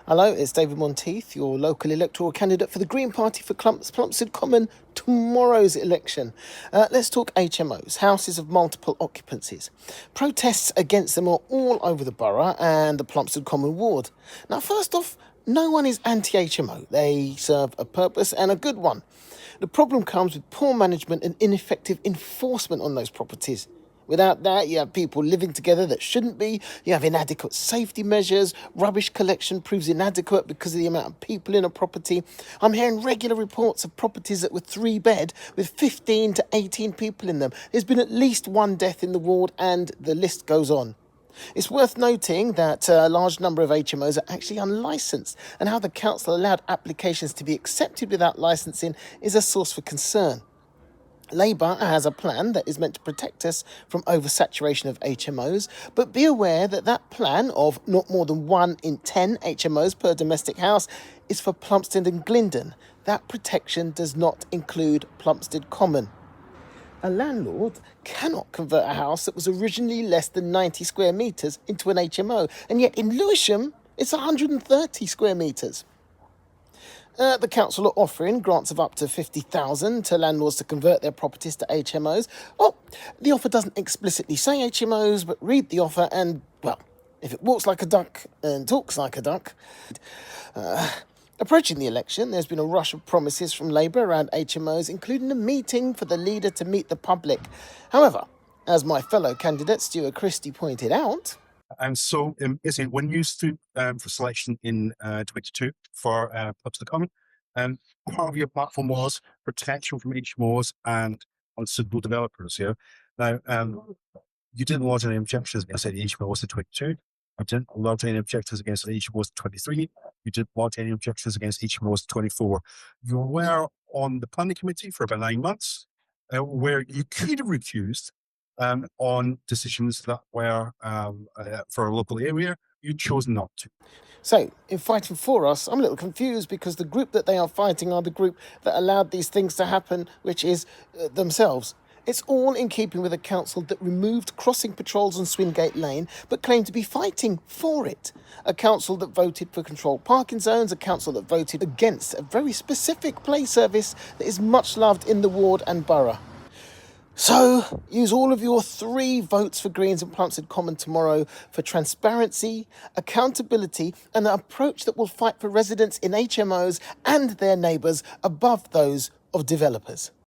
Hello, it's David Monteith, your local electoral candidate for the Green Party for Plumstead Common, tomorrow's election. Let's talk HMOs, houses of multiple occupancies. Protests against them are all over the borough and the Plumstead Common ward. Now, first off, no one is anti-HMO. They serve a purpose and a good one. The problem comes with poor management and ineffective enforcement on those properties. Without that, you have people living together that shouldn't be. You have inadequate safety measures. Rubbish collection proves inadequate because of the amount of people in a property. I'm hearing regular reports of properties that were 3-bed with 15 to 18 people in them. There's been at least one death in the ward and the list goes on. It's worth noting that a large number of HMOs are actually unlicensed, and how the council allowed applications to be accepted without licensing is a source for concern. Labour has a plan that is meant to protect us from oversaturation of HMOs, but be aware that that plan of not more than 1 in 10 HMOs per domestic house is for Plumstead and Glendon. That protection does not include Plumstead Common. A landlord cannot convert a house that was originally less than 90 square metres into an HMO, and yet in Lewisham it's 130 square metres. The council are offering grants of up to $50,000 to landlords to convert their properties to HMOs. Well, the offer doesn't explicitly say HMOs, but read the offer and, well, if it walks like a duck and talks like a duck. Approaching the election, there's been a rush of promises from Labour around HMOs, including a meeting for the leader to meet the public. However, as my fellow candidate Stewart Christie pointed out, when you stood for selection in 22 for Plumstead Common, part of your platform was protection from HMOs and unsuitable developers. Yeah. Now, you didn't lodge any objections against any HMOs in 22. You didn't lodge any objections against any HMOs in 23. You didn't lodge any objections against HMOs in 24. You were on the planning committee for about 9 months, where you could have recused on decisions that were for a local area. You chose not to. So, in fighting for us, I'm a little confused because the group that they are fighting are the group that allowed these things to happen, which is themselves. It's all in keeping with a council that removed crossing patrols on Swingate Lane, but claimed to be fighting for it. A council that voted for controlled parking zones, a council that voted against a very specific play service that is much loved in the ward and borough. So, use all of your 3 votes for Greens and Plumstead Common tomorrow for transparency, accountability, and an approach that will fight for residents in HMOs and their neighbours above those of developers.